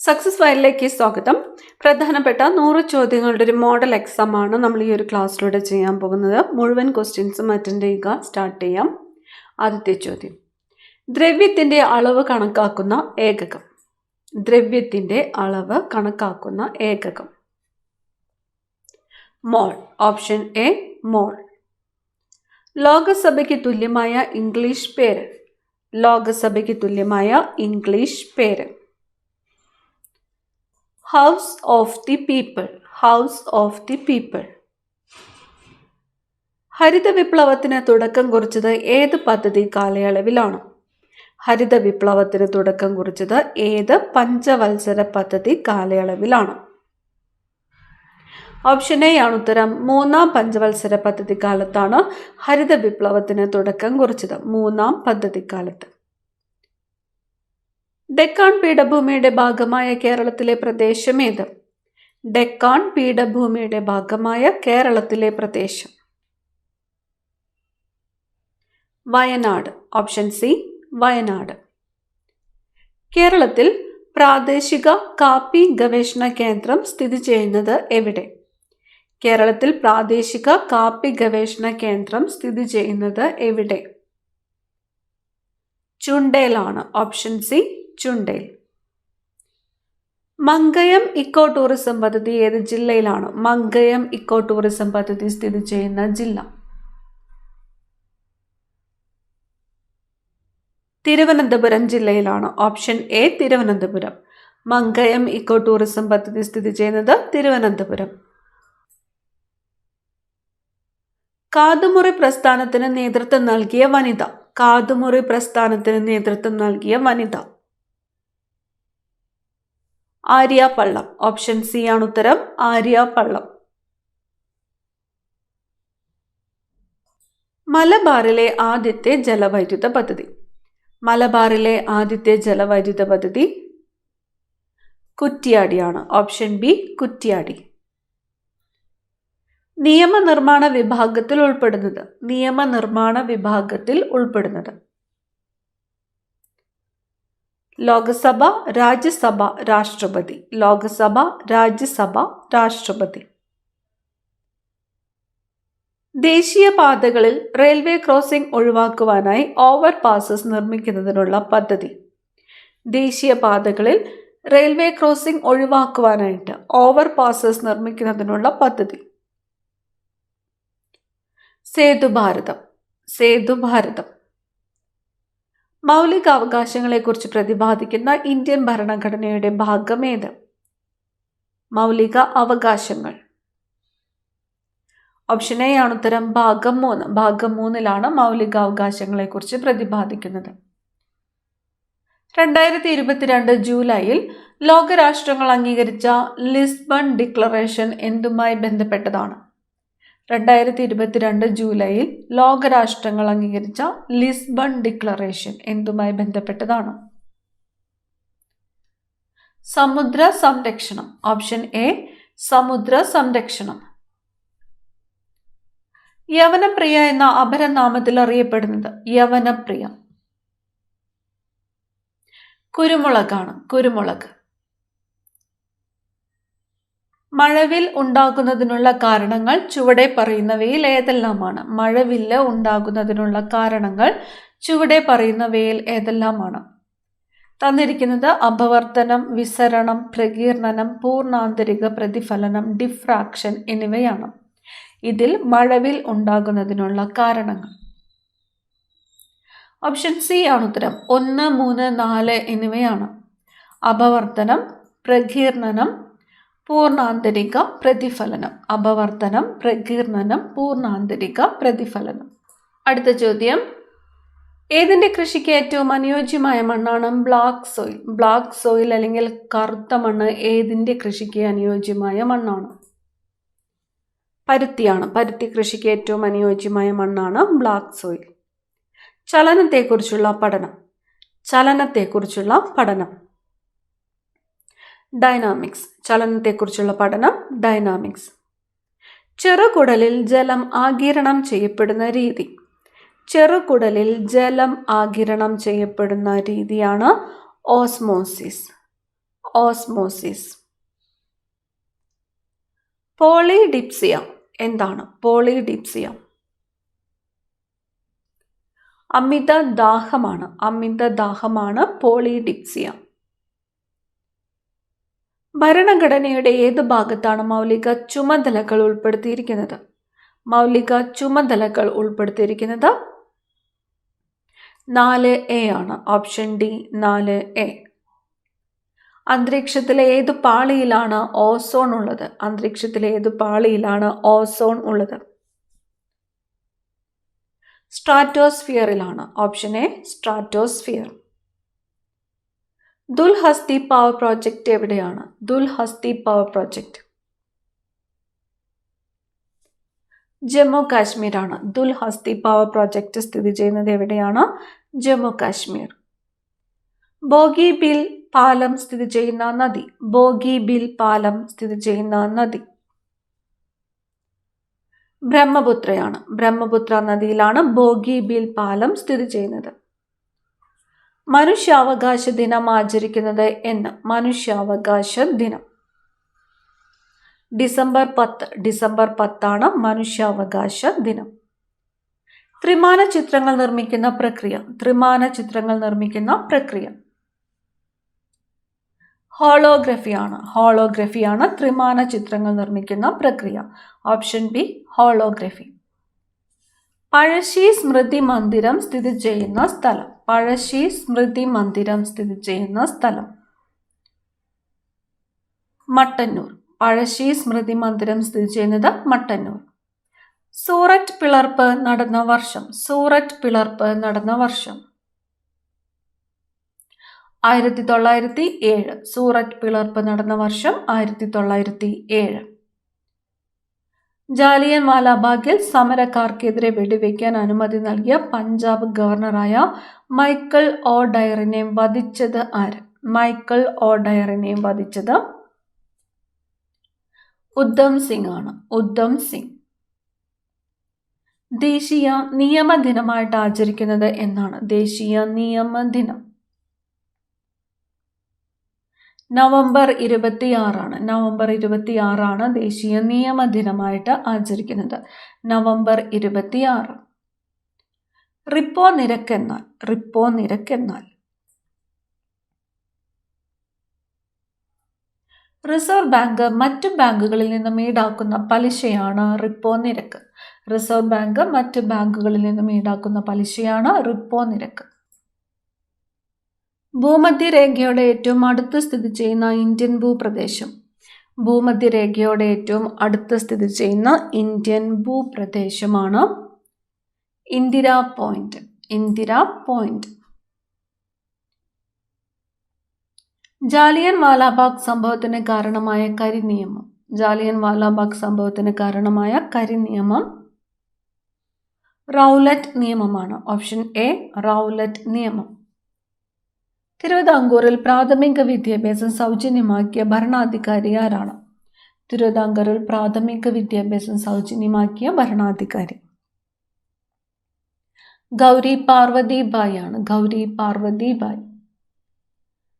Success ഫയലിലേക്ക് സ്വാഗതം. പ്രധാനപ്പെട്ട 100 ചോദ്യങ്ങളുടെ ഒരു മോഡൽ എക്സാം ആണ് നമ്മൾ ഈ ഒരു ക്ലാസ്സിലൂടെ ചെയ്യാൻ പോകുന്നത്. മുഴുവൻ ക്വസ്റ്റ്യൻസും അറ്റൻഡ് ചെയ്യുക. സ്റ്റാർട്ട് ചെയ്യാം. ആദ്യത്തെ ചോദ്യം, ദ്രവ്യത്തിൻ്റെ അളവ് കണക്കാക്കുന്ന ഏകകം. ദ്രവ്യത്തിൻ്റെ അളവ് കണക്കാക്കുന്ന ഏകകം മോൾ. ഓപ്ഷൻ എ മോൾ. ലോകസഭയ്ക്ക് തുല്യമായ ഇംഗ്ലീഷ് പേര്. ലോകസഭയ്ക്ക് തുല്യമായ ഇംഗ്ലീഷ് പേര് house of the people. House of the people. ഹരിത വിപ്ലവത്തിന് തുടക്കം കുറിച്ചത് ഏത് പദ്ധതി കാലയളവിലാണ്? ഹരിത വിപ്ലവത്തിന് തുടക്കം കുറിച്ചത് ഏത് പഞ്ചവത്സര പദ്ധതി കാലയളവിലാണ്? ഓപ്ഷൻ എ ആണ് ഉത്തരം. 3-ാം പഞ്ചവത്സര പദ്ധതി കാലത്താണ് ഹരിത വിപ്ലവത്തിന് തുടക്കം കുറിച്ചത്. 3-ാം പദ്ധതിക്കാലത്ത്. ഡെക്കാൻ പീഠഭൂമിയുടെ ഭാഗമായ കേരളത്തിലെ പ്രദേശം ഏത്? ഡെക്കാൻ പീഠഭൂമിയുടെ ഭാഗമായ കേരളത്തിലെ പ്രദേശം വയനാട്. Option C Wayanad. കേരളത്തിൽ പ്രാദേശിക കാപ്പി ഗവേഷണ കേന്ദ്രം സ്ഥിതി ചെയ്യുന്നത് എവിടെ? കേരളത്തിൽ പ്രാദേശിക കാപ്പി ഗവേഷണ കേന്ദ്രം സ്ഥിതി ചെയ്യുന്നത് എവിടെ? ചുണ്ടേലാണ്. Option C Chundale. Mankayam eco tourism പദ്ധതി ഏത് ജില്ലയിലാണ്? മങ്കയം ഇക്കോ ടൂറിസം പദ്ധതി സ്ഥിതി ചെയ്യുന്ന ജില്ല തിരുവനന്തപുരം ജില്ലയിലാണ്. Option A Thiruvananthapuram. Mankayam eco tourism പദ്ധതി സ്ഥിതി ചെയ്യുന്നത് തിരുവനന്തപുരം. കാതുമുറി പ്രസ്ഥാനത്തിന് നേതൃത്വം നൽകിയ വനിത. കാതുമുറി പ്രസ്ഥാനത്തിന് നേതൃത്വം നൽകിയ വനിത ആര്യ പള്ളം. ഓപ്ഷൻ സി ആണ് ഉത്തരം. ആര്യ പള്ളം. മലബാറിലെ ആദ്യത്തെ ജലവൈദ്യുത പദ്ധതി. മലബാറിലെ ആദ്യത്തെ ജലവൈദ്യുത പദ്ധതി കുറ്റ്യാടിയാണ്. Option B Kuttiadi. നിയമനിർമ്മാണ വിഭാഗത്തിൽ ഉൾപ്പെടുന്നത്. നിയമനിർമ്മാണ വിഭാഗത്തിൽ ഉൾപ്പെടുന്നത് ലോകസഭ, രാജ്യസഭ, രാഷ്ട്രപതി. ലോകസഭ, രാജ്യസഭ, രാഷ്ട്രപതി. ദേശീയപാതകളിൽ റെയിൽവേ ക്രോസിംഗ് ഒഴിവാക്കുവാനായി ഓവർ പാസസ് നിർമ്മിക്കുന്നതിനുള്ള പദ്ധതി. ദേശീയപാതകളിൽ റെയിൽവേ ക്രോസിംഗ് ഒഴിവാക്കുവാനായിട്ട് ഓവർ പാസസ് നിർമ്മിക്കുന്നതിനുള്ള പദ്ധതി സേതുഭാരതം. സേതുഭാരതം. മൗലികാവകാശങ്ങളെക്കുറിച്ച് പ്രതിപാദിക്കുന്ന ഇന്ത്യൻ ഭരണഘടനയുടെ ഭാഗം ഏത്? മൗലിക അവകാശങ്ങൾ. ഓപ്ഷൻ എ ആണ് ഉത്തരം. ഭാഗം 3. ഭാഗം 3-ലാണ് മൗലികാവകാശങ്ങളെക്കുറിച്ച് പ്രതിപാദിക്കുന്നത്. 2022 ജൂലൈയിൽ ലോകരാഷ്ട്രങ്ങൾ അംഗീകരിച്ച ലിസ്ബൺ ഡിക്ലറേഷൻ എന്തുമായി ബന്ധപ്പെട്ടതാണ്? 2022 ജൂലൈയിൽ ലോകരാഷ്ട്രങ്ങൾ അംഗീകരിച്ച ലിസ്ബൺ ഡിക്ലറേഷൻ എന്തുമായി ബന്ധപ്പെട്ടതാണ്? സമുദ്ര സംരക്ഷണം. ഓപ്ഷൻ എ സമുദ്ര സംരക്ഷണം. യവനപ്രിയ എന്ന അപരനാമത്തിൽ അറിയപ്പെടുന്നത്. യവനപ്രിയ കുരുമുളകാണ്. കുരുമുളക്. മഴവിൽ ഉണ്ടാകുന്നതിനുള്ള കാരണങ്ങൾ ചുവടെ പറയുന്നവയിൽ ഏതെല്ലാമാണ്? മഴവില്ല് ഉണ്ടാകുന്നതിനുള്ള കാരണങ്ങൾ ചുവടെ പറയുന്നവയിൽ ഏതെല്ലാമാണ്? തന്നിരിക്കുന്നത് അപവർത്തനം, വിസരണം, പ്രകീർണനം, പൂർണ്ണാന്തരിക പ്രതിഫലനം, ഡിഫ്രാക്ഷൻ എന്നിവയാണ്. ഇതിൽ മഴവിൽ ഉണ്ടാകുന്നതിനുള്ള കാരണങ്ങൾ ഓപ്ഷൻ സി ആണ് ഉത്തരം. 1, 3, 4 എന്നിവയാണ്. അപവർത്തനം, പ്രകീർണനം, പൂർണ്ണാന്തരിക പ്രതിഫലനം. അപവർത്തനം, പ്രകീർണനം, പൂർണ്ണാന്തരിക പ്രതിഫലനം. അടുത്ത ചോദ്യം, ഏതിൻ്റെ കൃഷിക്ക് ഏറ്റവും അനുയോജ്യമായ മണ്ണാണ് ബ്ലാക്ക് സോയിൽ? ബ്ലാക്ക് സോയിൽ അല്ലെങ്കിൽ കറുത്ത മണ്ണ് ഏതിൻ്റെ കൃഷിക്ക് അനുയോജ്യമായ മണ്ണാണ്? പരുത്തിയാണ്. പരുത്തി കൃഷിക്ക് ഏറ്റവും അനുയോജ്യമായ മണ്ണാണ് ബ്ലാക്ക് സോയിൽ. ചലനത്തെക്കുറിച്ചുള്ള പഠനം. ചലനത്തെക്കുറിച്ചുള്ള പഠനം ഡൈനാമിക്സ്. ചലനത്തെക്കുറിച്ചുള്ള പഠനം ഡൈനാമിക്സ്. ചെറുകുടലിൽ ജലം ആഗിരണം ചെയ്യപ്പെടുന്ന രീതി. ചെറുകുടലിൽ ജലം ആഗിരണം ചെയ്യപ്പെടുന്ന രീതിയാണ് ഓസ്മോസിസ്. ഓസ്മോസിസ്. പോളിഡിപ്സിയ എന്താണ്? പോളിഡിപ്സിയ അമിതദാഹമാണ് പോളിഡിപ്സിയ. ഭരണഘടനയുടെ ഏത് ഭാഗത്താണ് മൗലിക ചുമതലകൾ ഉൾപ്പെടുത്തിയിരിക്കുന്നത്? മൗലിക ചുമതലകൾ ഉൾപ്പെടുത്തിയിരിക്കുന്നത് 4A ആണ്. Option D 4A. അന്തരീക്ഷത്തിലെ ഏത് പാളിയിലാണ് ഓസോൺ ഉള്ളത്? അന്തരീക്ഷത്തിലെ ഏത് പാളിയിലാണ് ഓസോൺ ഉള്ളത്? സ്ട്രാറ്റോസ്ഫിയറിലാണ്. Option A stratosphere. Dulhasti power project എവിടെയാണ്? ദുൽഹസ്തി പവർ പ്രോജക്റ്റ് ജമ്മു കാശ്മീരാണ്. ദുൽഹസ്തി പവർ പ്രോജക്റ്റ് സ്ഥിതി ചെയ്യുന്നത് എവിടെയാണ്? ജമ്മു കാശ്മീർ. ബോഗിബീൽ പാലം സ്ഥിതി ചെയ്യുന്ന നദി? ബോഗിബീൽ പാലം സ്ഥിതി ചെയ്യുന്ന നദി ബ്രഹ്മപുത്രയാണ്. ബ്രഹ്മപുത്ര നദിയിലാണ് ബോഗിബീൽ പാലം സ്ഥിതി ചെയ്യുന്നത്. മനുഷ്യാവകാശ ദിനം ആചരിക്കുന്നത് എന്ന്? മനുഷ്യാവകാശ ദിനം ഡിസംബർ 10. ഡിസംബർ 10 മനുഷ്യാവകാശ ദിനം. ത്രിമാന ചിത്രങ്ങൾ നിർമ്മിക്കുന്ന പ്രക്രിയ? ത്രിമാന ചിത്രങ്ങൾ നിർമ്മിക്കുന്ന പ്രക്രിയ ഹോളോഗ്രഫിയാണ്. ഹോളോഗ്രഫിയാണ് ത്രിമാന ചിത്രങ്ങൾ നിർമ്മിക്കുന്ന പ്രക്രിയ. Option B holography. പഴശ്ശി സ്മൃതി മന്ദിരം സ്ഥിതി ചെയ്യുന്ന സ്ഥലം? പഴശ്ശി സ്മൃതി മന്ദിരം സ്ഥിതി ചെയ്യുന്ന സ്ഥലം മട്ടന്നൂർ. പഴശ്ശി സ്മൃതി മന്ദിരം സ്ഥിതി ചെയ്യുന്നത് മട്ടന്നൂർ. സൂററ്റ് പിളർപ്പ് നടന്ന വർഷം? സൂററ്റ് പിളർപ്പ് നടന്ന വർഷം 1907. സൂററ്റ് പിളർപ്പ് നടന്ന വർഷം 1907. ജാലിയൻ വാലാബാഗിൽ സമരക്കാർക്കെതിരെ വെടിവെക്കാൻ അനുമതി നൽകിയ പഞ്ചാബ് ഗവർണറായ മൈക്കിൾ ഓഡയറിനെ വധിച്ചത് ആര്? മൈക്കിൾ ഓഡയറിനെ വധിച്ചത് ഉദ്ധം സിംഗ് ആണ്. ഉദ്ധം സിംഗ്. ദേശീയ നിയമദിനമായിട്ട് ആചരിക്കുന്നത് എന്നാണ്? ദേശീയ നിയമദിനം നവംബർ 26 നവംബർ 26 ദേശീയ നിയമദിനമായിട്ട് ആചരിക്കുന്നത്. നവംബർ 26. റിപ്പോ നിരക്ക് എന്നാൽ? റിപ്പോ നിരക്ക് എന്നാൽ റിസർവ് ബാങ്ക് മറ്റു ബാങ്കുകളിൽ നിന്നും ഈടാക്കുന്ന പലിശയാണ് റിപ്പോ നിരക്ക്. റിസർവ് ബാങ്ക് മറ്റു ബാങ്കുകളിൽ നിന്നും ഈടാക്കുന്ന പലിശയാണ് റിപ്പോ നിരക്ക്. ഭൂമധ്യരേഖയോടെ ഏറ്റവും അടുത്ത് സ്ഥിതി ചെയ്യുന്ന ഇന്ത്യൻ ഭൂപ്രദേശം? ഭൂമധ്യരേഖയോടെ ഏറ്റവും അടുത്ത് സ്ഥിതി ചെയ്യുന്ന ഇന്ത്യൻ ഭൂപ്രദേശമാണ് ഇന്ദിരാ പോയിന്റ്. ഇന്ദിരാ പോയിന്റ്. ജാലിയൻ വാലാബാഗ് സംഭവത്തിന് കാരണമായ കരിനിയമം? ജാലിയൻ വാലാബാഗ് സംഭവത്തിന് കാരണമായ കരിനിയമം റൗലറ്റ് നിയമമാണ്. ഓപ്ഷൻ എ റൗലറ്റ് നിയമം. തിരുവിതാംകൂറിൽ പ്രാഥമിക വിദ്യാഭ്യാസം സൗജന്യമാക്കിയ ഭരണാധികാരി ആരാണ്? തിരുവിതാംകൂറിൽ പ്രാഥമിക വിദ്യാഭ്യാസം സൗജന്യമാക്കിയ ഭരണാധികാരി ഗൗരി പാർവതി ബായി ആണ്. ഗൗരി പാർവതി ബായി.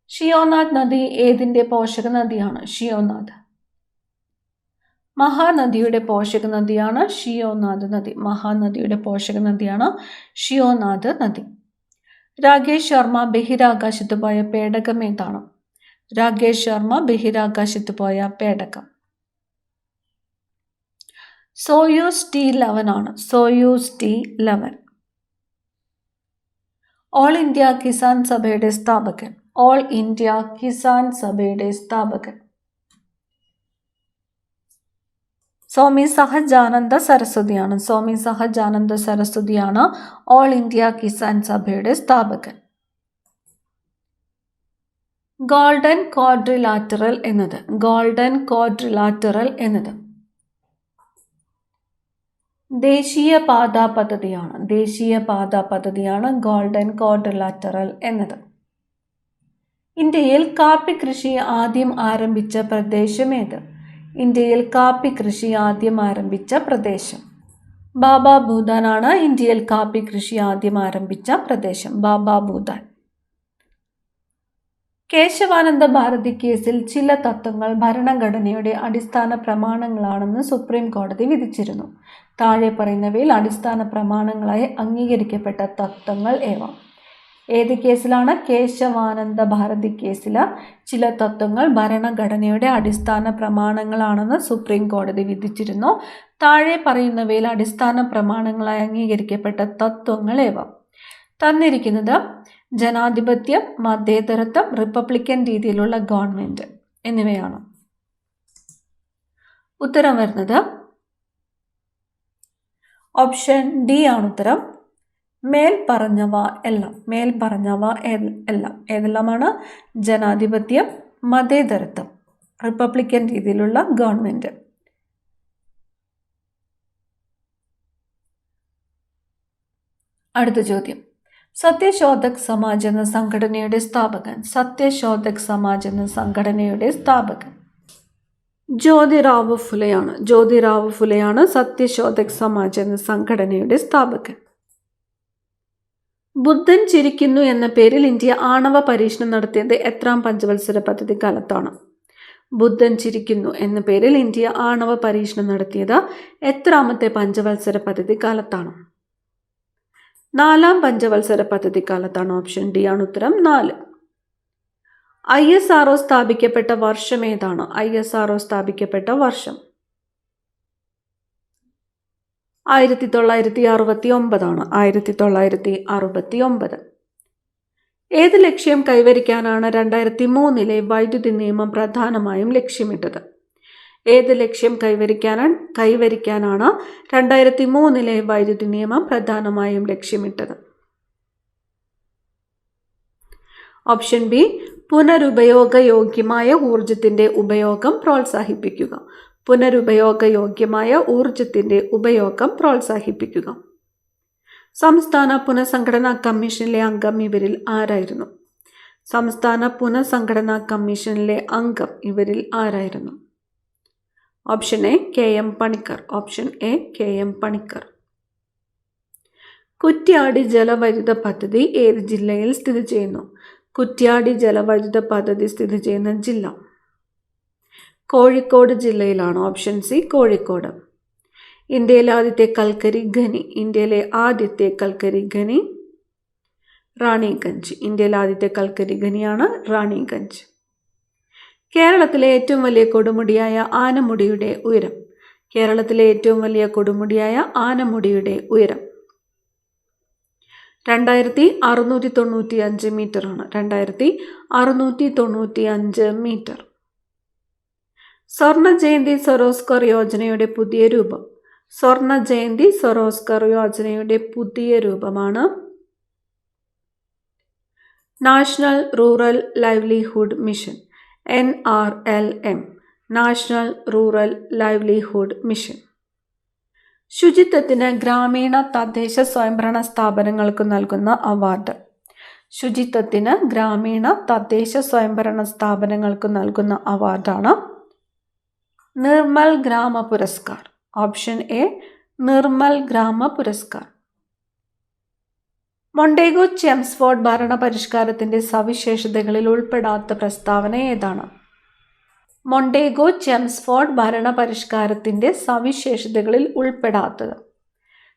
ഷിയോനാഥ് നദി ഏതിന്റെ പോഷക നദിയാണ്? ഷിയോനാഥ്. മഹാനദിയുടെ പോഷക നദിയാണ് ഷിയോനാഥ് നദി. മഹാനദിയുടെ പോഷക നദിയാണ് ഷിയോനാഥ് നദി. രാകേഷ് ശർമ്മ ബഹിരാകാശത്ത് പോയ പേടകം ഏതാണ്? രാകേഷ് ശർമ്മ ബഹിരാകാശത്ത് പോയ പേടകം സോയൂസ് T-11 ആണ്. Soyuz T-11. All India Kisan സഭയുടെ സ്ഥാപകൻ? ഓൾ ഇന്ത്യ കിസാൻ സഭയുടെ സ്ഥാപകൻ സ്വാമി സഹജാനന്ദ സരസ്വതിയാണ്. സ്വാമി സഹജാനന്ദ സരസ്വതിയാണ് ഓൾ ഇന്ത്യ കിസാൻ സഭയുടെ സ്ഥാപകൻ. ഗോൾഡൻ ക്വാഡ്രിലാറ്ററൽ എന്നത്? ഗോൾഡൻ ക്വാഡ്രിലാറ്ററൽ എന്നത് ദേശീയപാത പദ്ധതിയാണ്. ദേശീയപാത പദ്ധതിയാണ് ഗോൾഡൻ ക്വാഡ്രിലാറ്ററൽ എന്നത്. ഇന്ത്യയിൽ കാപ്പി കൃഷി ആദ്യം ആരംഭിച്ച പ്രദേശം ഏത്? ഇന്ത്യയിൽ കാപ്പി കൃഷി ആദ്യം ആരംഭിച്ച പ്രദേശം ബാബ ഭൂതാൻ ആണ്. ഇന്ത്യയിൽ കാപ്പി കൃഷി ആദ്യം ആരംഭിച്ച പ്രദേശം ബാബ ഭൂതാൻ. കേശവാനന്ദ ഭാരതി കേസിൽ ചില തത്വങ്ങൾ ഭരണഘടനയുടെ അടിസ്ഥാന പ്രമാണങ്ങളാണെന്ന് സുപ്രീം കോടതി വിധിച്ചിരുന്നു. താഴെ പറയുന്നവയിൽ അടിസ്ഥാന പ്രമാണങ്ങളായി അംഗീകരിക്കപ്പെട്ട തത്വങ്ങൾ ഏവ? ഏത് കേസിലാണ്? കേശവാനന്ദ ഭാരതി കേസിൽ ചില തത്വങ്ങൾ ഭരണഘടനയുടെ അടിസ്ഥാന പ്രമാണങ്ങളാണെന്ന് സുപ്രീം കോടതി വിധിച്ചിരുന്നു. താഴെ പറയുന്നവയിൽ അടിസ്ഥാന പ്രമാണങ്ങളായി അംഗീകരിക്കപ്പെട്ട തത്വങ്ങൾ ഏവ? തന്നിരിക്കുന്നത് ജനാധിപത്യം, മതേതരത്വം, റിപ്പബ്ലിക്കൻ രീതിയിലുള്ള ഗവൺമെന്റ് എന്നിവയാണ്. ഉത്തരം വരുന്നത് ഓപ്ഷൻ ഡി ആണ് ഉത്തരം. മേൽപ്പറഞ്ഞവ എല്ലാം. മേൽപ്പറഞ്ഞവ എല്ലാം ഏതെല്ലാമാണ്? ജനാധിപത്യം, മതേതരത്വം, റിപ്പബ്ലിക്കൻ രീതിയിലുള്ള ഗവൺമെന്റ്. അടുത്ത ചോദ്യം. സത്യശോധക് സമാജ് എന്ന സംഘടനയുടെ സ്ഥാപകൻ. സത്യശോധക് സമാജ് എന്ന സംഘടനയുടെ സ്ഥാപകൻ ജ്യോതിറാവു ഫുലെയാണ്. ജ്യോതിറാവു ഫുലെയാണ് സത്യശോധക് സമാജ് എന്ന സംഘടനയുടെ സ്ഥാപകൻ. ബുദ്ധൻ ചിരിക്കുന്നു എന്ന പേരിൽ ഇന്ത്യ ആണവ പരീക്ഷണം നടത്തിയത് എത്രാം പഞ്ചവത്സര പദ്ധതി കാലത്താണ്? ബുദ്ധൻ ചിരിക്കുന്നു എന്ന പേരിൽ ഇന്ത്യ ആണവ പരീക്ഷണം നടത്തിയത് എത്രാമത്തെ പഞ്ചവത്സര പദ്ധതി കാലത്താണ്? 4-ാം പഞ്ചവത്സര പദ്ധതി കാലത്താണ്. ഓപ്ഷൻ ഡി ആണ് ഉത്തരം. 4. ISRO സ്ഥാപിക്കപ്പെട്ട വർഷം ഏതാണ്? ISRO സ്ഥാപിക്കപ്പെട്ട വർഷം 1969 ആണ്. 1969. ഏത് ലക്ഷ്യം കൈവരിക്കാനാണ് 2003-ലെ വൈദ്യുതി നിയമം പ്രധാനമായും ലക്ഷ്യമിട്ടത്? ഏത് ലക്ഷ്യം കൈവരിക്കാനാണ് 2003-ലെ വൈദ്യുതി നിയമം പ്രധാനമായും ലക്ഷ്യമിട്ടത്? ഓപ്ഷൻ ബി പുനരുപയോഗയോഗ്യമായ ഊർജത്തിന്റെ ഉപയോഗം പ്രോത്സാഹിപ്പിക്കുക. പുനരുപയോഗയോഗ്യമായ ഊർജത്തിന്റെ ഉപയോഗം പ്രോത്സാഹിപ്പിക്കുക. സംസ്ഥാന പുനഃസംഘടനാ കമ്മീഷനിലെ അംഗം ഇവരിൽ ആരായിരുന്നു? സംസ്ഥാന പുനഃസംഘടനാ കമ്മീഷനിലെ അംഗം ഇവരിൽ ആരായിരുന്നു? Option A KM Panicker. Option A KM Panicker. Kuttiyadi ജലവൈദ്യുത പദ്ധതി ഏത് ജില്ലയിൽ സ്ഥിതി ചെയ്യുന്നു? കുറ്റ്യാടി ജലവൈദ്യുത പദ്ധതി സ്ഥിതി ചെയ്യുന്ന ജില്ല കോഴിക്കോട് ജില്ലയിലാണ്. Option C Kozhikode. ഇന്ത്യയിലെ ആദ്യത്തെ കൽക്കരി ഖനി. ഇന്ത്യയിലെ ആദ്യത്തെ കൽക്കരി ഖനി റാണിഗഞ്ച്. ഇന്ത്യയിലെ ആദ്യത്തെ കൽക്കരി ഖനിയാണ് റാണിഗഞ്ച്. കേരളത്തിലെ ഏറ്റവും വലിയ കൊടുമുടിയായ ആനമുടിയുടെ ഉയരം. കേരളത്തിലെ ഏറ്റവും വലിയ കൊടുമുടിയായ ആനമുടിയുടെ ഉയരം 2695 മീറ്ററാണ്. 2695 മീറ്റർ. സ്വർണ്ണ ജയന്തി സ്വരോസ്കർ യോജനയുടെ പുതിയ രൂപം. സ്വർണ്ണ ജയന്തി സ്വരോസ്കർ യോജനയുടെ പുതിയ രൂപമാണ് national rural livelihood mission. NRLM. National rural livelihood mission. ശുചിത്വത്തിന് ഗ്രാമീണ തദ്ദേശ സ്വയംഭരണ സ്ഥാപനങ്ങൾക്ക് നൽകുന്ന അവാർഡ്. ശുചിത്വത്തിന് ഗ്രാമീണ തദ്ദേശ സ്വയംഭരണ സ്ഥാപനങ്ങൾക്ക് നൽകുന്ന അവാർഡാണ് നിർമ്മൽ ഗ്രാമ പുരസ്കാർ. ഓപ്ഷൻ എ നിർമ്മൽ ഗ്രാമ പുരസ്കാർ. മൊണ്ടേഗോ ചെംസ്ഫോർഡ് ഭരണ പരിഷ്കാരത്തിന്റെ സവിശേഷതകളിൽ ഉൾപ്പെടാത്ത പ്രസ്താവന ഏതാണ്? മൊണ്ടേഗോ ചെംസ്ഫോർഡ് ഭരണ പരിഷ്കാരത്തിന്റെ സവിശേഷതകളിൽ ഉൾപ്പെടാത്തത്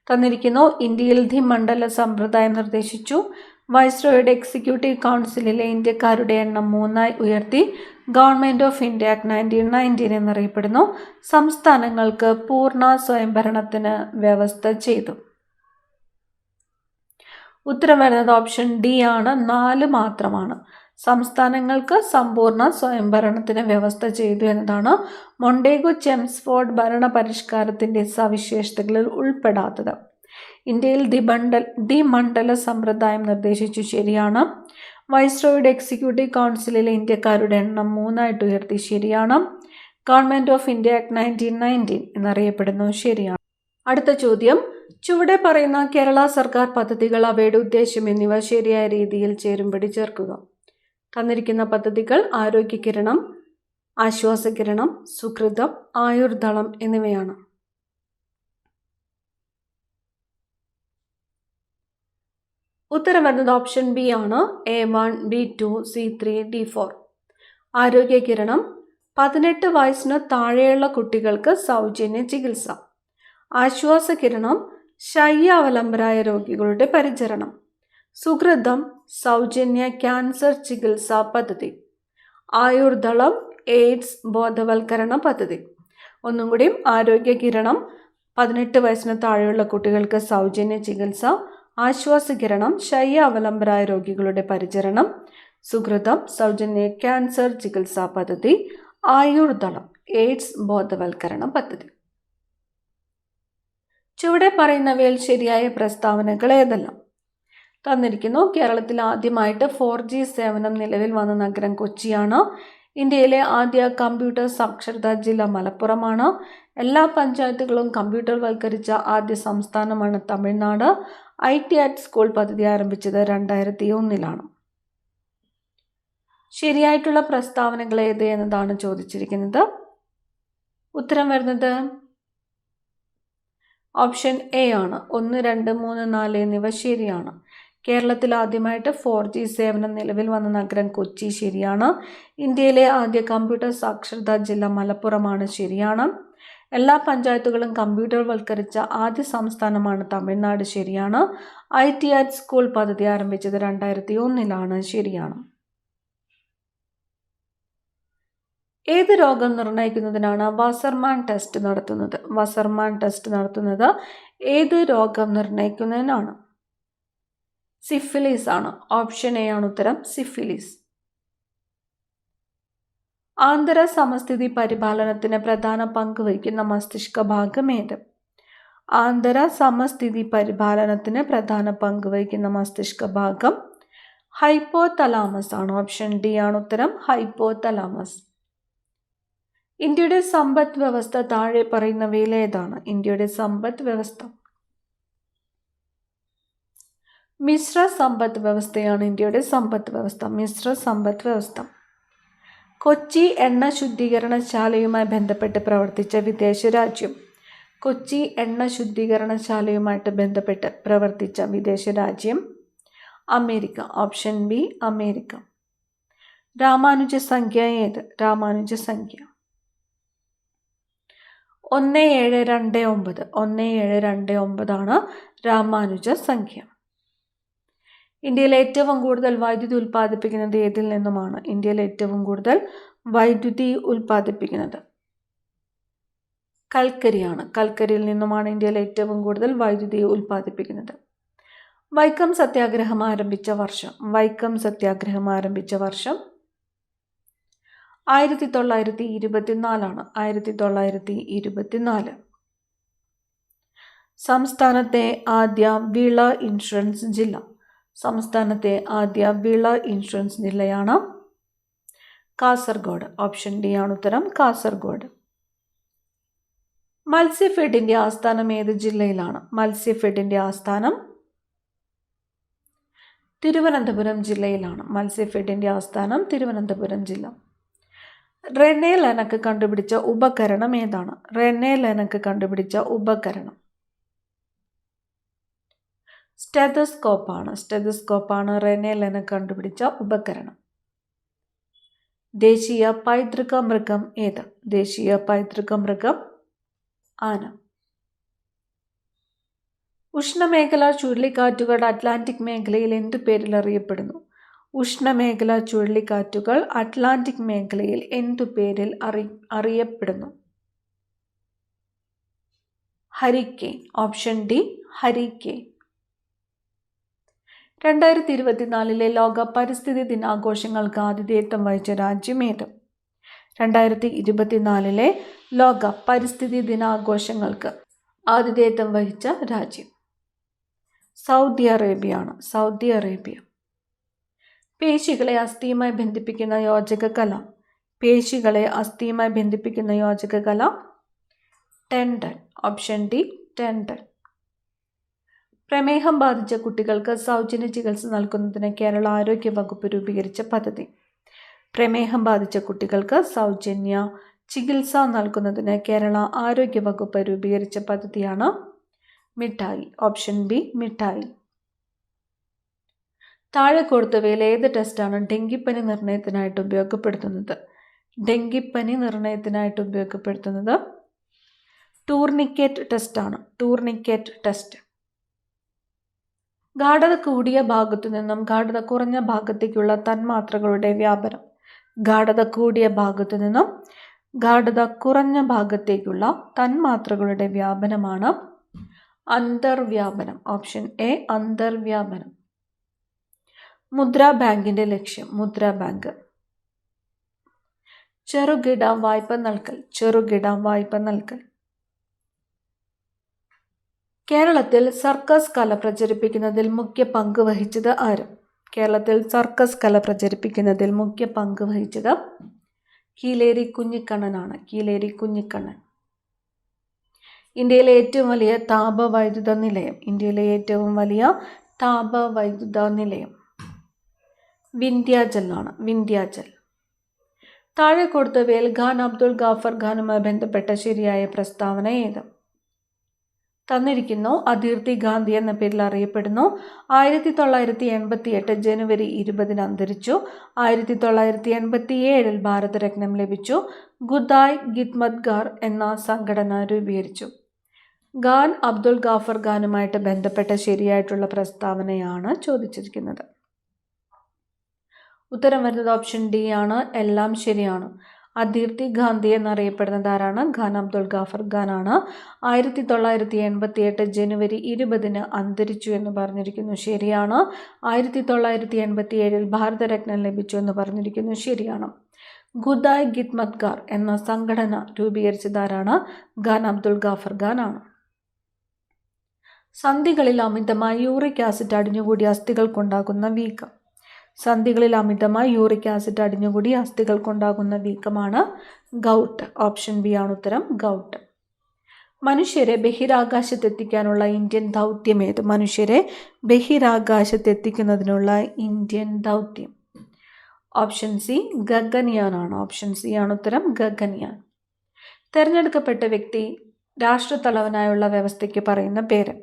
തന്നിരിക്കുന്നു. ഇന്ത്യയിൽ ദ്വിമണ്ഡല സമ്പ്രദായം നിർദ്ദേശിച്ചു. വൈസ്രോയുടെ എക്സിക്യൂട്ടീവ് കൗൺസിലിലെ ഇന്ത്യക്കാരുടെ എണ്ണം 3 ഉയർത്തി. ഗവൺമെന്റ് ഓഫ് ഇന്ത്യ ആക്ട് 1919 എന്നറിയപ്പെടുന്നു. സംസ്ഥാനങ്ങൾക്ക് പൂർണ്ണ സ്വയംഭരണത്തിന് വ്യവസ്ഥ ചെയ്തു. ഉത്തരം വരുന്നത് ഓപ്ഷൻ ഡി ആണ്. 4 മാത്രമാണ്. സംസ്ഥാനങ്ങൾക്ക് സമ്പൂർണ്ണ സ്വയംഭരണത്തിന് വ്യവസ്ഥ ചെയ്തു എന്നതാണ് മൊണ്ടേഗോ ചെംസ്ഫോർഡ് ഭരണ പരിഷ്കാരത്തിന്റെ സവിശേഷതകളിൽ ഉൾപ്പെടാത്തത്. ഇന്ത്യയിൽ ദ്വിമണ്ഡല സമ്പ്രദായം നിർദ്ദേശിച്ചു. ശരിയാണ്. വൈസ്രോയുടെ എക്സിക്യൂട്ടീവ് കൗൺസിലിലെ ഇന്ത്യക്കാരുടെ എണ്ണം 3 ഉയർത്തി. ശരിയാണ്. ഗവൺമെന്റ് ഓഫ് ഇന്ത്യ ആക്ട് 1919 എന്നറിയപ്പെടുന്നു. ശരിയാണ്. അടുത്ത ചോദ്യം. ചുവടെ പറയുന്ന കേരള സർക്കാർ പദ്ധതികൾ, അവയുടെ ഉദ്ദേശം എന്നിവ ശരിയായ രീതിയിൽ ചേരുംപടി ചേർക്കുക. തന്നിരിക്കുന്ന പദ്ധതികൾ ആരോഗ്യകിരണം, ആശ്വാസകിരണം, സുകൃതം, ആയുർദളം എന്നിവയാണ്. ഉത്തരം വരുന്നത് ഓപ്ഷൻ ബി ആണ്. A1, B2, C3, D4. ആരോഗ്യ കിരണം 18 വയസ്സിന് താഴെയുള്ള കുട്ടികൾക്ക് സൗജന്യ ചികിത്സ. ആശ്വാസ കിരണം ശയ്യാവലംബരായ രോഗികളുടെ പരിചരണം. സുഹൃതം സൗജന്യ ക്യാൻസർ ചികിത്സാ പദ്ധതി. ആയുർദളം എയ്ഡ്സ് ബോധവൽക്കരണ പദ്ധതി. ഒന്നും കൂടിയും, ആരോഗ്യ കിരണം 18 വയസ്സിന് താഴെയുള്ള കുട്ടികൾക്ക് സൗജന്യ ചികിത്സ. ആശ്വാസ കിരണം ശയ്യാവലംബരായ രോഗികളുടെ പരിചരണം. സുഹൃതം സൗജന്യ ക്യാൻസർ ചികിത്സാ പദ്ധതി. ആയുർദളം എയ്ഡ്സ് ബോധവൽക്കരണ പദ്ധതി. ചുവടെ പറയുന്നവയിൽ ശരിയായ പ്രസ്താവനകൾ ഏതെല്ലാം? തന്നിരിക്കുന്നു. കേരളത്തിൽ ആദ്യമായിട്ട് 4G സേവനം നിലവിൽ വന്ന നഗരം കൊച്ചിയാണ്. ഇന്ത്യയിലെ ആദ്യ കമ്പ്യൂട്ടർ സാക്ഷരതാ ജില്ല മലപ്പുറമാണ്. എല്ലാ പഞ്ചായത്തുകളും കമ്പ്യൂട്ടർ വൽക്കരിച്ച ആദ്യ സംസ്ഥാനമാണ് തമിഴ്നാട്. ITIAT സ്കൂൾ പദ്ധതി ആരംഭിച്ചത് 2001-ലാണ്. ശരിയായിട്ടുള്ള പ്രസ്താവനകൾ ഏത് എന്നതാണ് ചോദിച്ചിരിക്കുന്നത്. ഉത്തരം വരുന്നത് ഓപ്ഷൻ എ ആണ്. 1, 2, 3, 4 എന്നിവ ശരിയാണ്. കേരളത്തിൽ ആദ്യമായിട്ട് 4G സേവനം നിലവിൽ വന്ന നഗരം കൊച്ചി ശരിയാണ്. ഇന്ത്യയിലെ ആദ്യ കമ്പ്യൂട്ടർ സാക്ഷരതാ ജില്ല മലപ്പുറമാണ് ശരിയാണ്. എല്ലാ പഞ്ചായത്തുകളും കമ്പ്യൂട്ടർ വൽക്കരിച്ച ആദ്യ സംസ്ഥാനമാണ് തമിഴ്നാട് ശരിയാണ്. ITIAT സ്കൂൾ പദ്ധതി ആരംഭിച്ചത് 2001-ലാണ് ശരിയാണ്. ഏത് രോഗം നിർണ്ണയിക്കുന്നതിനാണ് വസർമാൻ ടെസ്റ്റ് നടത്തുന്നത്? വസർമാൻ ടെസ്റ്റ് നടത്തുന്നത് ഏത് രോഗം നിർണ്ണയിക്കുന്നതിനാണ്? സിഫിലിസ് ആണ്. ഓപ്ഷൻ എ ആണ് ഉത്തരം, സിഫിലിസ്. ആന്തര സമസ്ഥിതി പരിപാലനത്തിന് പ്രധാന പങ്ക് വഹിക്കുന്ന മസ്തിഷ്ക ഭാഗം ഏത്? ആന്തര സമസ്ഥിതി പരിപാലനത്തിന് പ്രധാന പങ്ക് വഹിക്കുന്ന മസ്തിഷ്ക ഭാഗം ഹൈപ്പോതലാമസ് ആണ്. ഓപ്ഷൻ ഡി ആണ് ഉത്തരം, ഹൈപ്പോതലാമസ്. ഇന്ത്യയുടെ സമ്പദ് വ്യവസ്ഥ താഴെ പറയുന്നവയിൽ ഏതാണ്? ഇന്ത്യയുടെ സമ്പദ് വ്യവസ്ഥ മിശ്ര സമ്പദ് വ്യവസ്ഥയാണ്. ഇന്ത്യയുടെ സമ്പദ് വ്യവസ്ഥ മിശ്ര സമ്പദ് വ്യവസ്ഥ. കൊച്ചി എണ്ണ ശുദ്ധീകരണശാലയുമായി ബന്ധപ്പെട്ട് പ്രവർത്തിച്ച വിദേശ രാജ്യം. കൊച്ചി എണ്ണ ശുദ്ധീകരണശാലയുമായിട്ട് ബന്ധപ്പെട്ട് പ്രവർത്തിച്ച വിദേശ രാജ്യം America. Option B America. Ramanuja സംഖ്യ ഏത്? രാമാനുജ സംഖ്യ 1729. 1729 ആണ് രാമാനുജ സംഖ്യ. ഇന്ത്യയിൽ ഏറ്റവും കൂടുതൽ വൈദ്യുതി ഉൽപ്പാദിപ്പിക്കുന്നത് ഏതിൽ നിന്നുമാണ്? ഇന്ത്യയിൽ ഏറ്റവും കൂടുതൽ വൈദ്യുതി ഉൽപ്പാദിപ്പിക്കുന്നത് കൽക്കരിയാണ്. കൽക്കരിയിൽ നിന്നുമാണ് ഇന്ത്യയിൽ ഏറ്റവും കൂടുതൽ വൈദ്യുതി ഉൽപ്പാദിപ്പിക്കുന്നത്. വൈക്കം സത്യാഗ്രഹം ആരംഭിച്ച വർഷം. വൈക്കം സത്യാഗ്രഹം ആരംഭിച്ച വർഷം 1924 ആണ്. 1924. സംസ്ഥാനത്തെ ആദ്യ വിള ഇൻഷുറൻസ് ജില്ല. സംസ്ഥാനത്തെ ആദ്യ വിള ഇൻഷുറൻസ് ജില്ലയാണ് കാസർഗോഡ്. ഓപ്ഷൻ ഡി ആണ് ഉത്തരം, കാസർഗോഡ്. മത്സ്യഫെഡിന്റെ ആസ്ഥാനം ഏത് ജില്ലയിലാണ്? മത്സ്യഫെഡിന്റെ ആസ്ഥാനം തിരുവനന്തപുരം ജില്ലയിലാണ്. മത്സ്യഫെഡിന്റെ ആസ്ഥാനം തിരുവനന്തപുരം ജില്ല. റെനെ ലെനക്ക് കണ്ടുപിടിച്ച ഉപകരണം ഏതാണ്? റെനെ ലെനക്ക് കണ്ടുപിടിച്ച ഉപകരണം സ്റ്റെതസ്കോപ്പാണ്. സ്റ്റെതസ്കോപ്പാണ് റെനെ ലെനക്ക് കണ്ടുപിടിച്ച ഉപകരണം. ദേശീയ പൈതൃക മൃഗം ഏത്? ദേശീയ പൈതൃക മൃഗം ആന. ഉഷ്ണമേഖല ചുഴലിക്കാറ്റുകൾ അറ്റ്ലാന്റിക് മേഖലയിൽ എന്തു പേരിൽ അറിയപ്പെടുന്നു? ഉഷ്ണമേഖല ചുഴലിക്കാറ്റുകൾ അറ്റ്ലാന്റിക് മേഖലയിൽ എന്തു പേരിൽ അറിയപ്പെടുന്നു? ഹരിക്കെയിൻ. Option D hurricane. 2024 ലോക പരിസ്ഥിതി ദിനാഘോഷങ്ങൾക്ക് ആതിഥേയത്വം വഹിച്ച രാജ്യം ഏത്? 2024 ലോക പരിസ്ഥിതി ദിനാഘോഷങ്ങൾക്ക് ആതിഥേയത്വം വഹിച്ച രാജ്യം സൗദി അറേബ്യയാണ്. Saudi Arabia. പേശികളെ അസ്ഥിയുമായി ബന്ധിപ്പിക്കുന്ന യോജക കല. പേശികളെ അസ്ഥിയുമായി ബന്ധിപ്പിക്കുന്ന യോജക കല ടെൻഡൻ. Option D tendon. പ്രമേഹം ബാധിച്ച കുട്ടികൾക്ക് സൗജന്യ ചികിത്സ നൽകുന്നതിന് കേരള ആരോഗ്യ വകുപ്പ് രൂപീകരിച്ച പദ്ധതി. പ്രമേഹം ബാധിച്ച കുട്ടികൾക്ക് സൗജന്യ ചികിത്സ നൽകുന്നതിന് കേരള ആരോഗ്യ വകുപ്പ് രൂപീകരിച്ച പദ്ധതിയാണ് മിഠായി. ഓപ്ഷൻ ബി മിഠായി. താഴെ കൊടുത്തവയിൽ ഏത് ടെസ്റ്റാണ് ഡെങ്കിപ്പനി നിർണയത്തിനായിട്ട് ഉപയോഗപ്പെടുത്തുന്നത്? ഡെങ്കിപ്പനി നിർണയത്തിനായിട്ട് ഉപയോഗപ്പെടുത്തുന്നത് ടൂർണിക്കറ്റ് ടെസ്റ്റാണ്. Tourniquet test. ഗാഢത കൂടിയ ഭാഗത്തു നിന്നും ഗാഢത കുറഞ്ഞ ഭാഗത്തേക്കുള്ള തന്മാത്രകളുടെ വ്യാപനം. ഗാഢത കൂടിയ ഭാഗത്തു നിന്നും ഗാഢത കുറഞ്ഞ ഭാഗത്തേക്കുള്ള തന്മാത്രകളുടെ വ്യാപനമാണ് അന്തർവ്യാപനം. ഓപ്ഷൻ എ അന്തർവ്യാപനം. മുദ്രാ ബാങ്കിന്റെ ലക്ഷ്യം. മുദ്രാ ബാങ്ക് ചെറുകിട വായ്പ നൽകൽ. ചെറുകിട വായ്പ നൽകൽ. കേരളത്തിൽ സർക്കസ് കല പ്രചരിപ്പിക്കുന്നതിൽ മുഖ്യ പങ്ക് വഹിച്ചത് ആര്? കേരളത്തിൽ സർക്കസ് കല പ്രചരിപ്പിക്കുന്നതിൽ മുഖ്യ പങ്ക് വഹിച്ചത് കീലേരി കുഞ്ഞിക്കണ്ണനാണ്. കീലേരി കുഞ്ഞിക്കണ്ണൻ. ഇന്ത്യയിലെ ഏറ്റവും വലിയ താപവൈദ്യുത നിലയം. ഇന്ത്യയിലെ ഏറ്റവും വലിയ താപവൈദ്യുത നിലയം വിന്ധ്യാചലാണ്. വിന്ധ്യാചൽ. താഴെ കൊടുത്തവയിൽ ഖാൻ അബ്ദുൽ ഗാഫർ ഖാനുമായി ബന്ധപ്പെട്ട ശരിയായ പ്രസ്താവന ഏത്? തന്നിരിക്കുന്നു. അതിർത്തി ഗാന്ധി എന്ന പേരിൽ അറിയപ്പെടുന്നു. 1988 ജനുവരി 20 അന്തരിച്ചു. 1987 ഭാരതരത്നം ലഭിച്ചു. ഖുദായ് ഖിദ്മത്ഗാർ എന്ന സംഘടന രൂപീകരിച്ചു. ഖാൻ അബ്ദുൽ ഗാഫർ ഖാനുമായിട്ട് ബന്ധപ്പെട്ട ശരിയായിട്ടുള്ള പ്രസ്താവനയാണ് ചോദിച്ചിരിക്കുന്നത്. ഉത്തരം വരുന്നത് ഓപ്ഷൻ ഡി ആണ്. എല്ലാം ശരിയാണ്. അതിർത്തി ഗാന്ധി എന്നറിയപ്പെടുന്നത് ആരാണ്? ഖാൻ അബ്ദുൽ ഗാഫർ ഖാനാണ്. 1988 ജനുവരി 20 അന്തരിച്ചു എന്ന് പറഞ്ഞിരിക്കുന്നു. ശരിയാണ്. 1987 ഭാരതരത്നം ലഭിച്ചു എന്ന് പറഞ്ഞിരിക്കുന്നു. ശരിയാണ്. ഖുദായ് ഖിദ്മത്ഗാർ എന്ന സംഘടന രൂപീകരിച്ചതാരാണ്? ഖാൻ അബ്ദുൽ ഗാഫർ ഖാനാണ്. സന്ധികളിൽ അമിതമായി യൂറിക് ആസിഡ് അടിഞ്ഞുകൂടി അസ്ഥികൾക്കുണ്ടാകുന്ന വീക്കം. സന്ധികളിൽ അമിതമായി യൂറിക് ആസിഡ് അടിഞ്ഞുകൂടി അസ്ഥികൾക്കുണ്ടാകുന്ന വീക്കമാണ് ഗൗട്ട്. ഓപ്ഷൻ ബി ആണ് ഉത്തരം. ഗൗട്ട്. മനുഷ്യരെ ബഹിരാകാശത്തെത്തിക്കാനുള്ള ഇന്ത്യൻ ദൗത്യം ഏത്? മനുഷ്യരെ ബഹിരാകാശത്തെത്തിക്കുന്നതിനുള്ള ഇന്ത്യൻ ദൗത്യം ഓപ്ഷൻ സി ഗഗൻയാനാണ്. ഓപ്ഷൻ സി ആണ് ഉത്തരം. ഗഗൻയാൻ. തെരഞ്ഞെടുക്കപ്പെട്ട വ്യക്തി രാഷ്ട്രത്തലവനായുള്ള വ്യവസ്ഥയ്ക്ക് പറയുന്ന പേര്.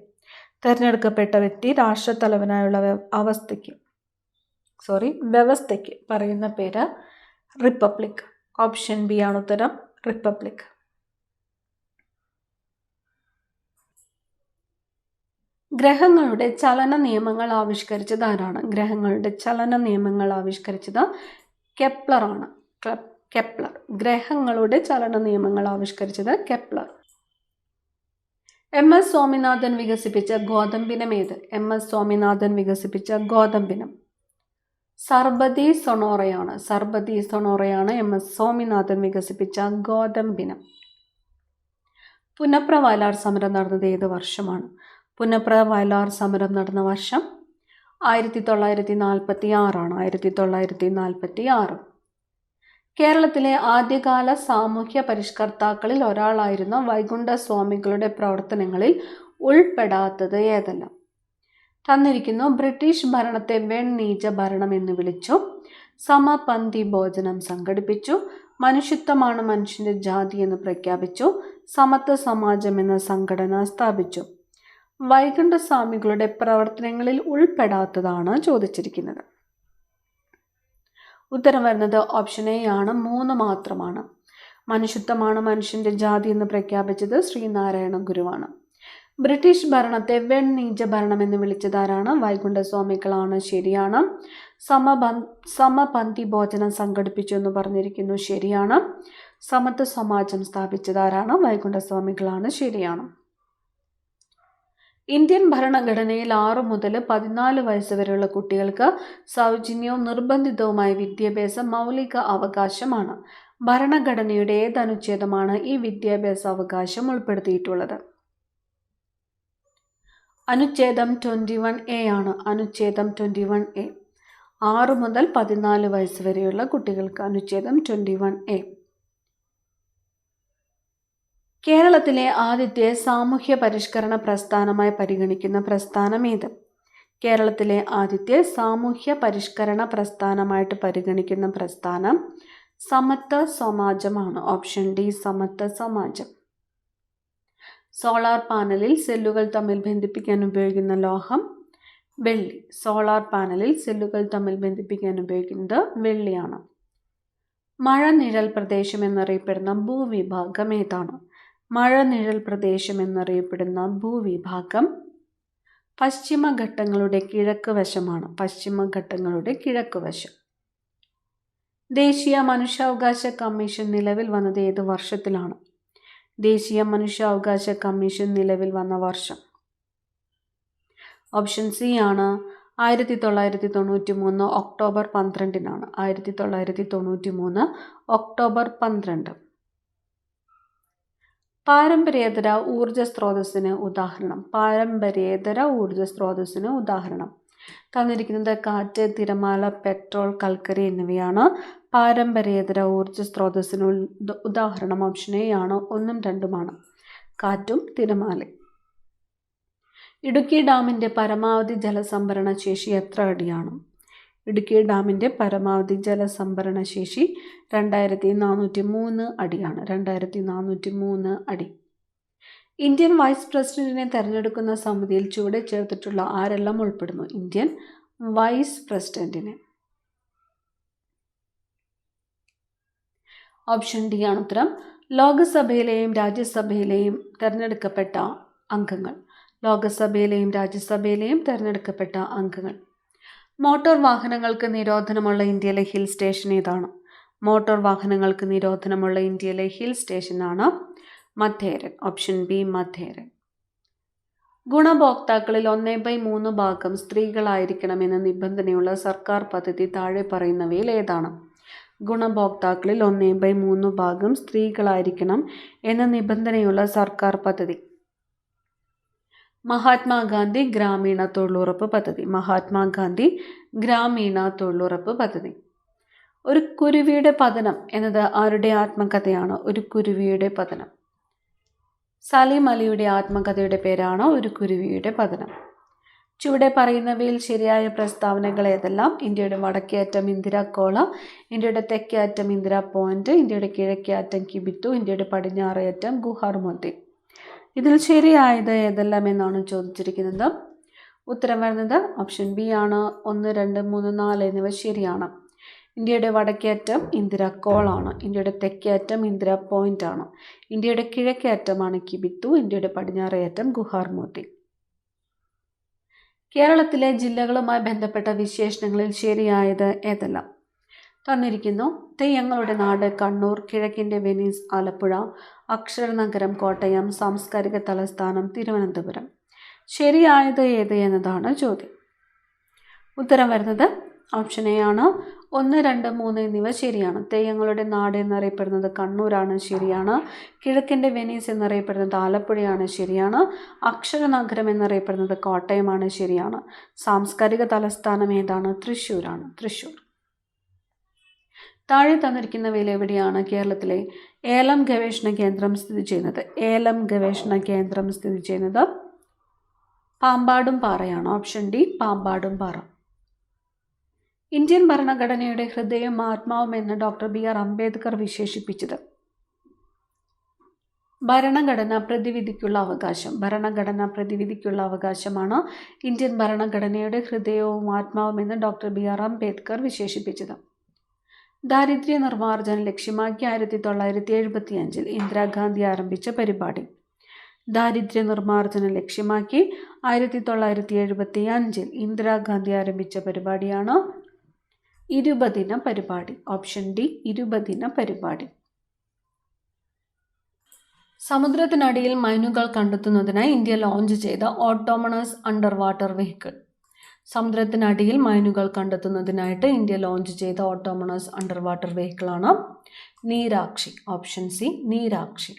തെരഞ്ഞെടുക്കപ്പെട്ട വ്യക്തി രാഷ്ട്രത്തലവനായുള്ള വ്യവസ്ഥയ്ക്ക് പറയുന്ന പേര് റിപ്പബ്ലിക്. ഓപ്ഷൻ ബി ആണ് ഉത്തരം. റിപ്പബ്ലിക്. ഗ്രഹങ്ങളുടെ ചലന നിയമങ്ങൾ ആവിഷ്കരിച്ചത് ആരാണ്? ഗ്രഹങ്ങളുടെ ചലന നിയമങ്ങൾ ആവിഷ്കരിച്ചത് കെപ്ലറാണ്. കെപ്ലർ. ഗ്രഹങ്ങളുടെ ചലന നിയമങ്ങൾ ആവിഷ്കരിച്ചത് കെപ്ലർ. എം.എസ്. സ്വാമിനാഥൻ വികസിപ്പിച്ച ഗോതമ്പിനം ഏത്? എം.എസ്. സ്വാമിനാഥൻ വികസിപ്പിച്ച ഗോതമ്പിനം സർബതി സൊണോറയാണ്. സർബതി സൊണോറയാണ് എം.എസ്. സ്വാമിനാഥൻ വികസിപ്പിച്ച ഗോതമ്പിനം. പുന്നപ്ര വയലാർ സമരം നടന്നത് ഏത് വർഷമാണ്? പുന്നപ്ര വയലാർ സമരം നടന്ന വർഷം 1946 ആണ്. 1946. കേരളത്തിലെ ആദ്യകാല സാമൂഹ്യ പരിഷ്കർത്താക്കളിൽ ഒരാളായിരുന്ന വൈകുണ്ഠ സ്വാമികളുടെ പ്രവർത്തനങ്ങളിൽ ഉൾപ്പെടാത്തത് ഏതെല്ലാം? തന്നിരിക്കുന്നു. ബ്രിട്ടീഷ് ഭരണത്തെ വെണ്ണീച ഭരണം എന്ന് വിളിച്ചു. സമപന്തി ഭോജനം സംഘടിപ്പിച്ചു. മനുഷ്യത്വമാണ് മനുഷ്യന്റെ ജാതി എന്ന് പ്രഖ്യാപിച്ചു. സമത്വ സമാജം എന്ന സംഘടന സ്ഥാപിച്ചു. വൈകുണ്ഠ സ്വാമികളുടെ പ്രവർത്തനങ്ങളിൽ ഉൾപ്പെടാത്തതാണ് ചോദിച്ചിരിക്കുന്നത്. ഉത്തരം വരുന്നത് ഓപ്ഷൻ എ ആണ്. 3 മാത്രമാണ്. മനുഷ്യത്വമാണ് മനുഷ്യന്റെ ജാതി എന്ന് പ്രഖ്യാപിച്ചത് ശ്രീനാരായണ ഗുരുവാണ്. ബ്രിട്ടീഷ് ഭരണത്തെ വെണ്ണീച ഭരണം എന്ന് വിളിച്ചതാരാണ്? വൈകുണ്ഠ സ്വാമികളാണ്. ശരിയാണ്. സമപന്തി ഭോജനം സംഘടിപ്പിച്ചു എന്ന് പറഞ്ഞിരിക്കുന്നു. ശരിയാണ്. സമത്വ സമാജം സ്ഥാപിച്ചതാരാണ്? വൈകുണ്ഠ സ്വാമികളാണ്. ശരിയാണ്. ഇന്ത്യൻ ഭരണഘടനയിൽ 6 മുതൽ 14 വയസ്സ് വരെയുള്ള കുട്ടികൾക്ക് സൗജന്യവും നിർബന്ധിതവുമായ വിദ്യാഭ്യാസം മൗലിക അവകാശമാണ്. ഭരണഘടനയുടെ ഏത് അനുച്ഛേദമാണ് ഈ വിദ്യാഭ്യാസ അവകാശം ഉൾപ്പെടുത്തിയിട്ടുള്ളത്? അനുച്ഛേദം 21A ആണ്. അനുച്ഛേദം 21A. 6 മുതൽ 14 വയസ്സ് വരെയുള്ള കുട്ടികൾക്ക് അനുച്ഛേദം 21A. കേരളത്തിലെ ആദ്യത്തെ സാമൂഹ്യ പരിഷ്കരണ പ്രസ്ഥാനമായി പരിഗണിക്കുന്ന പ്രസ്ഥാനം ഏത്? കേരളത്തിലെ ആദ്യത്തെ സാമൂഹ്യ പരിഷ്കരണ പ്രസ്ഥാനമായിട്ട് പരിഗണിക്കുന്ന പ്രസ്ഥാനം സമത്വ സമാജമാണ്. ഓപ്ഷൻ ഡി സമത്വ സമാജം. സോളാർ പാനലിൽ സെല്ലുകൾ തമ്മിൽ ബന്ധിപ്പിക്കാൻ ഉപയോഗിക്കുന്ന ലോഹം വെള്ളി. സോളാർ പാനലിൽ സെല്ലുകൾ തമ്മിൽ ബന്ധിപ്പിക്കാൻ ഉപയോഗിക്കുന്നത് വെള്ളിയാണ്. മഴനിഴൽ പ്രദേശം എന്നറിയപ്പെടുന്ന ഭൂവിഭാഗം ഏതാണ്? മഴനിഴൽ പ്രദേശം എന്നറിയപ്പെടുന്ന ഭൂവിഭാഗം പശ്ചിമഘട്ടങ്ങളുടെ കിഴക്ക് വശമാണ്. പശ്ചിമഘട്ടങ്ങളുടെ കിഴക്ക് വശം. ദേശീയ മനുഷ്യാവകാശ കമ്മീഷൻ നിലവിൽ വന്നത് ഏത് വർഷത്തിലാണ്? ദേശീയ മനുഷ്യാവകാശ കമ്മീഷൻ നിലവിൽ വന്ന വർഷം ഓപ്ഷൻ സി ആണ് 1993 ഒക്ടോബർ 12-നാണ്. 1993 ഒക്ടോബർ 12. പാരമ്പര്യേതര ഊർജ സ്രോതസ്സിന് ഉദാഹരണം. പാരമ്പര്യേതര ഊർജ സ്രോതസ്സിന് ഉദാഹരണം തന്നിരിക്കുന്നത് കാറ്റ്, തിരമാല, പെട്രോൾ, കൽക്കരി എന്നിവയാണ് പാരമ്പര്യേതര ഊർജ സ്രോതസ്സിന് ഉദാഹരണം. ഓപ്ഷൻ എ ആണ്. 1ഉം 2ഉമാണ്. കാറ്റും തിരമാലയും. ഇടുക്കി ഡാമിൻ്റെ പരമാവധി ജലസംഭരണ ശേഷി എത്ര അടിയാണ്? ഇടുക്കി ഡാമിൻ്റെ പരമാവധി ജലസംഭരണ ശേഷി 2403 അടിയാണ്. 2403 അടി. ഇന്ത്യൻ വൈസ് പ്രസിഡന്റിനെ തെരഞ്ഞെടുക്കുന്ന സമിതിയിൽ ചുവടെ ചേർത്തിട്ടുള്ള ആരെല്ലാം ഉൾപ്പെടുന്നു? ഇന്ത്യൻ വൈസ് പ്രസിഡന്റിനെ. ഓപ്ഷൻ ഡി ആണ് ഉത്തരം. ലോകസഭയിലെയും രാജ്യസഭയിലെയും തെരഞ്ഞെടുക്കപ്പെട്ട അംഗങ്ങൾ. ലോകസഭയിലെയും രാജ്യസഭയിലെയും തെരഞ്ഞെടുക്കപ്പെട്ട അംഗങ്ങൾ. മോട്ടോർ വാഹനങ്ങൾക്ക് നിരോധനമുള്ള ഇന്ത്യയിലെ ഹിൽ സ്റ്റേഷൻ ഏതാണ്? മോട്ടോർ വാഹനങ്ങൾക്ക് നിരോധനമുള്ള ഇന്ത്യയിലെ ഹിൽ സ്റ്റേഷനാണ് മധേരൻ. Option B Matheran. ഗുണഭോക്താക്കളിൽ 1/3 ഭാഗം സ്ത്രീകളായിരിക്കണമെന്ന നിബന്ധനയുള്ള സർക്കാർ പദ്ധതി താഴെ പറയുന്നവയിൽ ഏതാണ്? ഗുണഭോക്താക്കളിൽ 1/3 ഭാഗം സ്ത്രീകളായിരിക്കണം എന്ന നിബന്ധനയുള്ള സർക്കാർ പദ്ധതി. മഹാത്മാഗാന്ധി ഗ്രാമീണ തൊഴിലുറപ്പ് പദ്ധതി. മഹാത്മാഗാന്ധി ഗ്രാമീണ തൊഴിലുറപ്പ് പദ്ധതി. ഒരു കുരുവിയുടെ പതനം എന്നത് ആരുടെ ആത്മകഥയാണ്? ഒരു കുരുവിയുടെ പതനം. സലീം അലിയുടെ ആത്മകഥയുടെ പേരാണ് ഒരു കുരുവിയുടെ പതനം. ചുവടെ പറയുന്നവയിൽ ശരിയായ പ്രസ്താവനകൾ ഏതെല്ലാം? ഇന്ത്യയുടെ വടക്കേ അറ്റം ഇന്ദിര കോള, ഇന്ത്യയുടെ തെക്കേ അറ്റം ഇന്ദിര പോയിന്റ്, ഇന്ത്യയുടെ കിഴക്കേ അറ്റം കിബിത്തു, ഇന്ത്യയുടെ പടിഞ്ഞാറേ അറ്റം ഗുഹാർ മോത്തി. ഇതിൽ ശരിയായത് ഏതെല്ലാം എന്നാണ് ചോദിച്ചിരിക്കുന്നത്. ഉത്തരം വരുന്നത് ഓപ്ഷൻ ബി ആണ്. 1, 2, 3, 4 എന്നിവ ശരിയാണ്. ഇന്ത്യയുടെ വടക്കേ അറ്റം ഇന്ദിര കോളാണ്. ഇന്ത്യയുടെ തെക്കേ അറ്റം ഇന്ദിര പോയിന്റ് ആണ്. ഇന്ത്യയുടെ കിഴക്കേ അറ്റമാണ് കിബിത്തു. ഇന്ത്യയുടെ പടിഞ്ഞാറേ അറ്റം ഗുഹാർ മോത്തി. കേരളത്തിലെ ജില്ലകളുമായി ബന്ധപ്പെട്ട വിശേഷണങ്ങളിൽ ശരിയായത് ഏതെല്ലാം? തന്നിരിക്കുന്നു. തെയ്യങ്ങളുടെ നാട് കണ്ണൂർ, കിഴക്കിൻ്റെ വെനീസ് ആലപ്പുഴ, അക്ഷരനഗരം കോട്ടയം, സാംസ്കാരിക തലസ്ഥാനം തിരുവനന്തപുരം. ശരിയായത് ഏത് എന്നതാണ് ചോദ്യം. ഉത്തരം വരുന്നത് ഓപ്ഷൻ എ ആണ്. 1, 2, 3 എന്നിവ ശരിയാണ്. തെയ്യങ്ങളുടെ നാട് എന്നറിയപ്പെടുന്നത് കണ്ണൂരാണ്. ശരിയാണ്. കിഴക്കിൻ്റെ വെനീസ് എന്നറിയപ്പെടുന്നത് ആലപ്പുഴയാണ്. ശരിയാണ്. അക്ഷരനഗരം എന്നറിയപ്പെടുന്നത് കോട്ടയമാണ്. ശരിയാണ്. സാംസ്കാരിക തലസ്ഥാനം ഏതാണ്? തൃശ്ശൂരാണ്. തൃശ്ശൂർ. താഴെ തന്നിരിക്കുന്നവയിൽ എവിടെയാണ് കേരളത്തിലെ ഏലം ഗവേഷണ കേന്ദ്രം സ്ഥിതി ചെയ്യുന്നത്? ഏലം ഗവേഷണ കേന്ദ്രം സ്ഥിതി ചെയ്യുന്നത് പാമ്പാടും പാറയാണ്. ഓപ്ഷൻ ഡി പാമ്പാടും പാറ. ഇന്ത്യൻ ഭരണഘടനയുടെ ഹൃദയവും ആത്മാവും എന്ന് ഡോക്ടർ BR അംബേദ്കർ വിശേഷിപ്പിച്ചത്? ഭരണഘടന പ്രതിവിധിക്കുള്ള അവകാശം. ഭരണഘടന പ്രതിവിധിക്കുള്ള അവകാശമാണ് ഇന്ത്യൻ ഭരണഘടനയുടെ ഹൃദയവും ആത്മാവും എന്ന് ഡോക്ടർ BR അംബേദ്കർ വിശേഷിപ്പിച്ചത്. ദാരിദ്ര്യ നിർമ്മാർജ്ജനം ലക്ഷ്യമാക്കി 1975 ഇന്ദിരാഗാന്ധി ആരംഭിച്ച പരിപാടി. ദാരിദ്ര്യ നിർമ്മാർജ്ജനം ലക്ഷ്യമാക്കി 1975 ഇന്ദിരാഗാന്ധി ആരംഭിച്ച പരിപാടിയാണ് 20-ദിന പരിപാടി. ഓപ്ഷൻ ഡി 20-ദിന പരിപാടി. സമുദ്രത്തിനടിയിൽ മൈനുകൾ കണ്ടെത്തുന്നതിനായി ഇന്ത്യ ലോഞ്ച് ചെയ്ത ഓട്ടോണമസ് അണ്ടർ വാട്ടർ വെഹിക്കിൾ. സമുദ്രത്തിനടിയിൽ മൈനുകൾ കണ്ടെത്തുന്നതിനായിട്ട് ഇന്ത്യ ലോഞ്ച് ചെയ്ത ഓട്ടോണമസ് അണ്ടർ വാട്ടർ വെഹിക്കിളാണ് Neerakshi. Option C Neerakshi.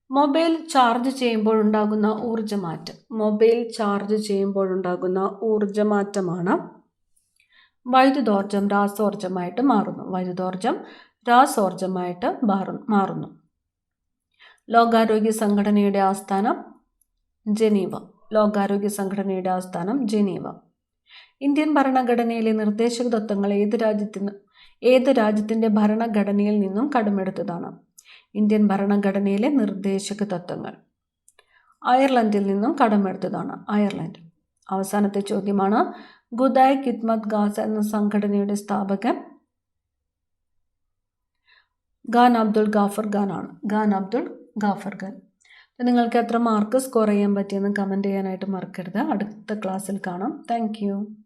Mobile charge ചെയ്യുമ്പോഴുണ്ടാകുന്ന ഊർജ്ജമാറ്റം. മൊബൈൽ ചാർജ് ചെയ്യുമ്പോഴുണ്ടാകുന്ന ഊർജ്ജമാറ്റമാണ് വൈദ്യുതോർജ്ജം രാസോർജ്ജമായിട്ട് മാറുന്നു. വൈദ്യുതോർജ്ജം രാസോർജ്ജമായിട്ട് മാറുന്നു. ലോകാരോഗ്യ സംഘടനയുടെ ആസ്ഥാനം ജനീവ. ലോകാരോഗ്യ സംഘടനയുടെ ആസ്ഥാനം ജനീവ. ഇന്ത്യൻ ഭരണഘടനയിലെ നിർദ്ദേശക തത്വങ്ങൾ ഏത് രാജ്യത്തിൻ്റെ ഭരണഘടനയിൽ നിന്നും കടമെടുത്തതാണ്? ഇന്ത്യൻ ഭരണഘടനയിലെ നിർദ്ദേശക തത്വങ്ങൾ അയർലൻഡിൽ നിന്നും കടമെടുത്തതാണ്. അയർലൻഡ്. അവസാനത്തെ ചോദ്യമാണ്. ഗുദായ് ഖിദ്മത്ത് ഗാസ് എന്ന സംഘടനയുടെ സ്ഥാപകൻ ഖാൻ അബ്ദുൾ ഗാഫർ ഖാൻ ആണ്. ഖാൻ അബ്ദുൾ ഗാഫർ ഖാൻ. നിങ്ങൾക്ക് എത്ര മാർക്ക് സ്കോർ ചെയ്യാൻ പറ്റിയെന്ന് കമൻറ്റ് ചെയ്യാനായിട്ട് മറക്കരുത്. അടുത്ത ക്ലാസ്സിൽ കാണാം. താങ്ക്